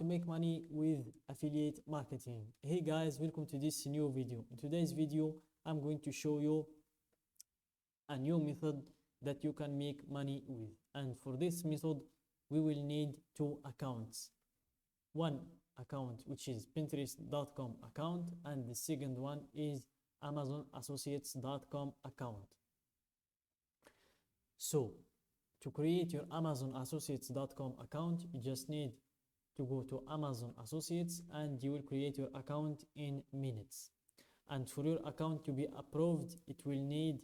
to make money with affiliate marketing. Hey guys, welcome to this new video. In today's video, I'm going to show you a new method that you can make money with. And for this method, we will need two accounts. One account which is Pinterest.com account, and the second one is AmazonAssociates.com account. So to create your AmazonAssociates.com account, you just need to go to Amazon Associates and you will create your account in minutes. And for your account to be approved, it will need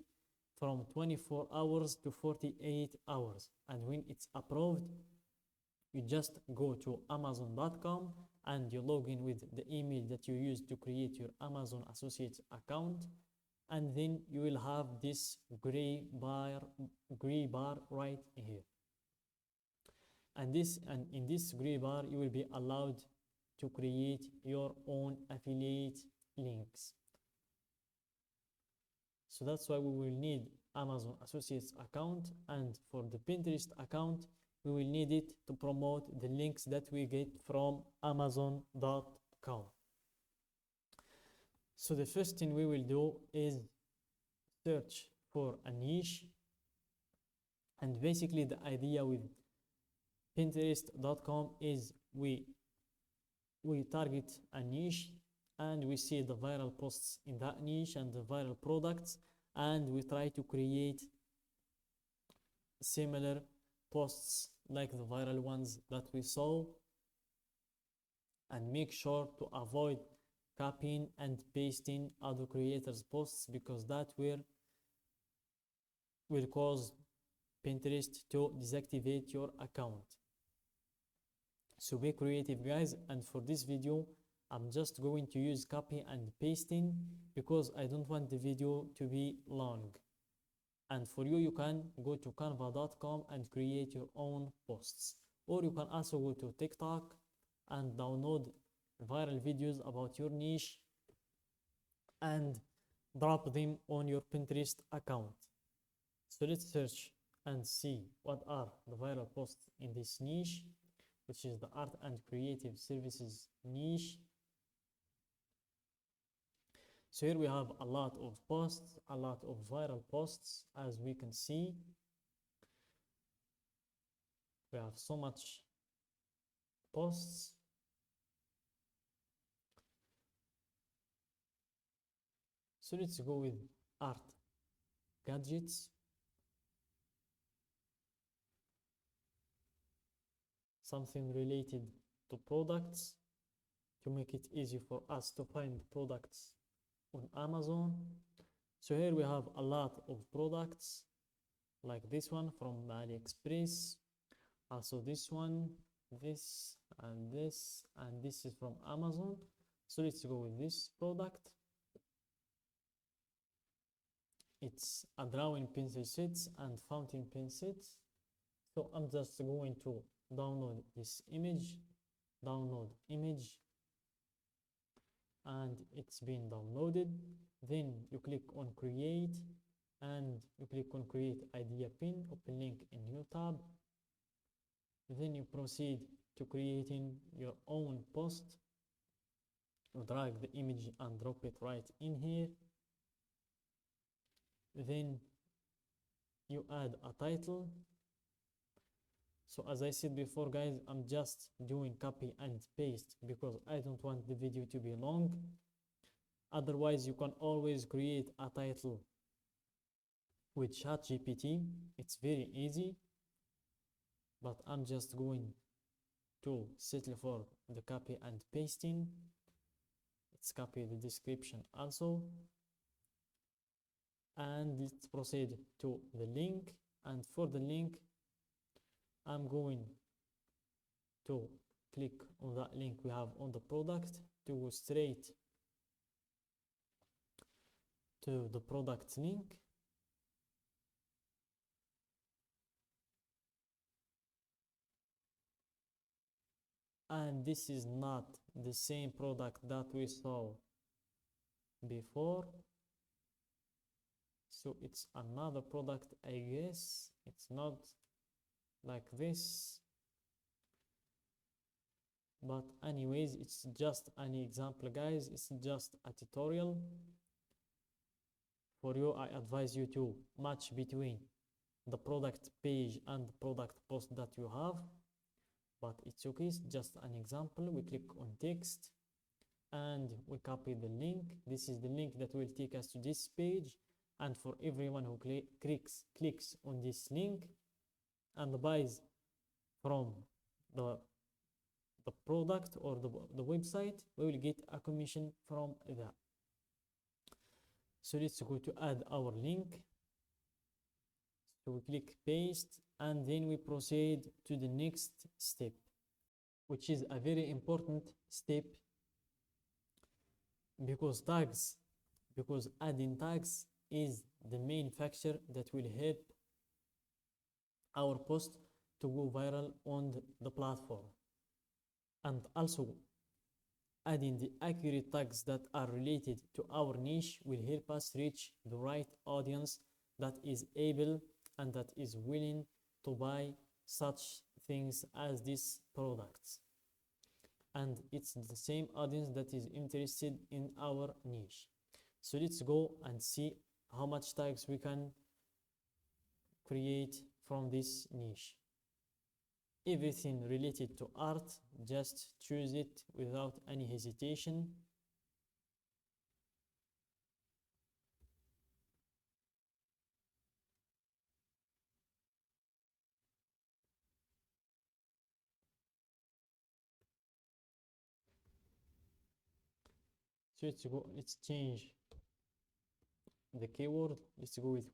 from 24 hours to 48 hours. And when it's approved, you just go to Amazon.com and you log in with the email that you used to create your Amazon Associates account, and then you will have this gray bar right here. And in this gray bar, you will be allowed to create your own affiliate links. So that's why we will need Amazon Associates account, and for the Pinterest account, we will need it to promote the links that we get from Amazon.com. So the first thing we will do is search for a niche. And basically the idea with Pinterest.com is we target a niche and we see the viral posts in that niche and the viral products, and we try to create similar posts like the viral ones that we saw, and make sure to avoid copying and pasting other creators' posts, because that will cause Pinterest to deactivate your account. So be creative, guys, and for this video I'm just going to use copy and pasting because I don't want the video to be long. And for you can go to canva.com and create your own posts, or you can also go to TikTok and download viral videos about your niche and drop them on your Pinterest account. So let's search and see what are the viral posts in this niche, which is the art and creative services niche. So here we have a lot of posts, a lot of viral posts, as we can see. We have so much posts. So let's go with art gadgets. Something related to products to make it easy for us to find products on Amazon. So here we have a lot of products like this one from AliExpress, also this one, this and this, and this is from Amazon. So let's go with this product. It's a drawing pencil sets and fountain pen sets. So I'm just going to download this image, download image, and it's been downloaded. Then you click on create and you click on create idea pin, open link in new tab. Then you proceed to creating your own post. You drag the image and drop it right in here. Then you add a title. So as I said before, guys, I'm just doing copy and paste because I don't want the video to be long. Otherwise, you can always create a title with ChatGPT. It's very easy, but I'm just going to settle for the copy and pasting. Let's copy the description also. And let's proceed to the link. And for the link, I'm going to click on that link we have on the product to go straight to the product link. And this is not the same product that we saw before. So it's another product, I guess. It's not like this. but anyways, it's just an example, guys. It's just a tutorial for you. I advise you to match between the product page and the product post that you have, but it's okay. It's just an example. We click on text and we copy the link. This is the link that will take us to this page, and for everyone who clicks on this link and buys from the product or the website, we will get a commission from that. So let's go to add our link. So we click paste, and then we proceed to the next step, which is a very important step, because adding tags is the main factor that will help our post to go viral on the platform. And also, adding the accurate tags that are related to our niche will help us reach the right audience that is able and that is willing to buy such things as these products. And it's the same audience that is interested in our niche. So let's go and see how much tags we can create from this niche. Everything related to art, just choose it without any hesitation. So let's change the keyword. Let's go with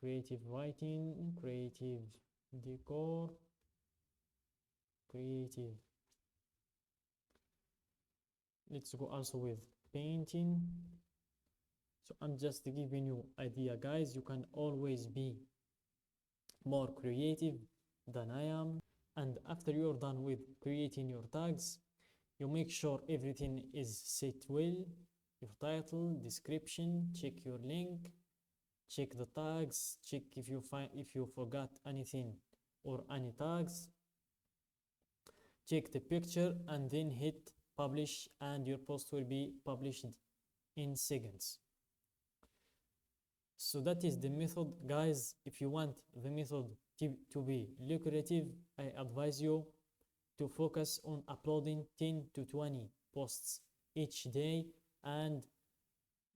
creative writing, creative decor, creative. Let's go also with painting. So I'm just giving you idea, guys. You can always be more creative than I am. And after you're done with creating your tags, you make sure everything is set well. Your title, description, check your link, check the tags, check if you forgot anything or any tags, check the picture, and then hit publish, and your post will be published in seconds. So that is the method, guys. If you want the method to be lucrative, I advise you to focus on uploading 10 to 20 posts each day, and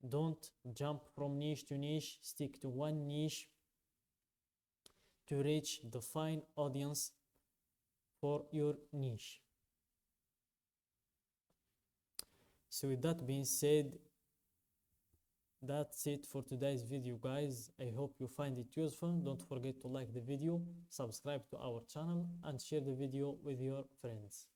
don't jump from niche to niche. Stick to one niche to reach the fine audience for your niche. So with that being said, that's it for today's video, guys. I hope you find it useful. Don't forget to like the video, subscribe to our channel, and share the video with your friends.